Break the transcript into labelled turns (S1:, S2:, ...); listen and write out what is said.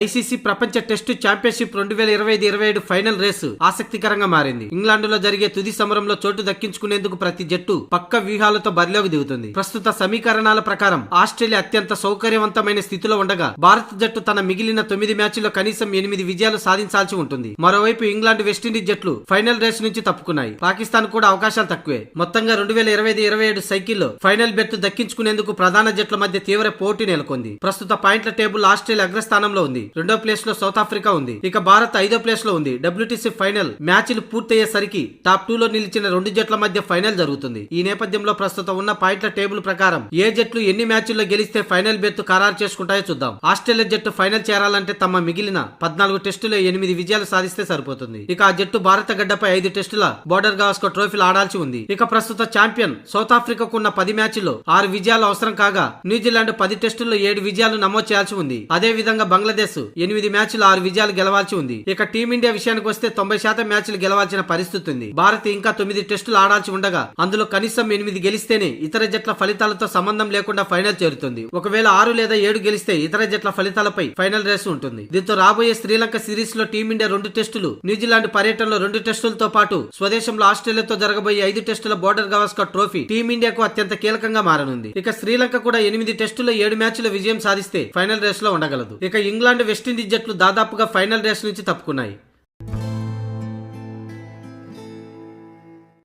S1: ICC ప్రపంచ test championship 2025-27 final race ఆసక్తికరంగా మారింది. ఇంగ్లాండ్లో జరిగే తుది సమరంలో చోటు దక్కించుకునేందుకు ప్రతి జట్టు పక్క వ్యూహాలతో బరిలోకి దిగుతుంది. ప్రస్తుత సమీకరణాల ప్రకారం ఆస్ట్రేలియా అత్యంత సౌకర్యవంతమైన స్థితిలో ఉండగా భారత జట్టు తన మిగిలిన 9 మ్యాచ్ల్లో కనీసం 8 విజయాలు సాధించాల్సి ఉంటుంది. మరోవైపు ఇంగ్లాండ్, వెస్టిండీస్ జట్లు ఫైనల్ రేసు నుంచి తప్పుకున్నాయి. పాకిస్తాన్ కూడా అవకాశాలు తక్కువే. మొత్తంగా 2025-27 సైకిల్లో ఫైనల్ బెర్త్ దక్కించుకునేందుకు ప్రధాన జట్ల మధ్య తీవ్ర పోటీ నెలకొంది. ప్రస్తుత పాయింట్ల టేబుల్ ఆస్ట్రేలియా అగ్రస్థానంలో ఉంది. రెండో ప్లేస్ లో సౌత్ ఆఫ్రికా ఉంది. ఇక భారత్ 5వ ప్లేస్ లో ఉంది. WTC ఫైనల్ మ్యాచ్లు పూర్తయ్యేసరికి టాప్ 2 లో నిలిచిన రెండు జట్ల మధ్య ఫైనల్ జరుగుతుంది. ఈ నేపథ్యంలో ప్రస్తుతం ఉన్న పాయింట్ల టేబుల్ ప్రకారం ఏ జట్లు ఎన్ని మ్యాచ్ల్లో గెలిస్తే ఫైనల్ బెర్త్ ఖరారు చేసుకుంటాయో చూద్దాం. ఆస్ట్రేలియా జట్టు ఫైనల్ చేరాలంటే తమ మిగిలిన 14 టెస్టులో 8 విజయాలు సాధిస్తే సరిపోతుంది. ఇక ఆ జట్టు భారత గడ్డపై 5 టెస్టుల బోర్డర్ గవాస్కర్ ట్రోఫీలు ఆడాల్సి ఉంది. ఇక ప్రస్తుత ఛాంపియన్ సౌత్ ఆఫ్రికాకున్న 10 మ్యాచ్ల్లో 6 విజయాలు అవసరం కాగా న్యూజిలాండ్ 10 టెస్టుల్లో 7 విజయాలు నమోదు చేయాల్సి ఉంది. అదే విధంగా బంగ్లాదేశ్ 8 మ్యాచ్లు 6 విజయాలు గెలవాల్సి ఉంది. ఇక టీమిండియా విషయానికి వస్తే 90% మ్యాచ్లు గెలవాల్సిన పరిస్థితి ఉంది. భారత్ ఇంకా 9 టెస్టులు ఆడాల్సి ఉండగా అందులో కనీసం 8 గెలిస్తేనే ఇతర జట్ల ఫలితాలతో సంబంధం లేకుండా ఫైనల్ చేరుతుంది. ఒకవేళ 6 లేదా 7 గెలిస్తే ఇతర జట్ల ఫలితాలపై ఫైనల్ రేసు ఉంటుంది. దీంతో రాబోయే శ్రీలంక సిరీస్ లో టీమిండియా 2 టెస్టులు, న్యూజిలాండ్ పర్యటనలో 2 టెస్టులతో పాటు స్వదేశంలో ఆస్ట్రేలియాతో జరగబోయే 5 టెస్టుల బోర్డర్ గవాస్కర్ ట్రోఫీ టీమిండియాకు అత్యంత కీలకంగా మారనుంది. ఇక శ్రీలంక కూడా 8 టెస్టుల్లో 7 మ్యాచ్ల విజయం సాధిస్తే ఫైనల్ రేస్ లో ఉండగలదు. ఇక ఇంగ్లాండ్, వెస్టిండీస్ జట్లు దాదాపుగా ఫైనల్ రేస్ నుంచి తప్పుకున్నాయి.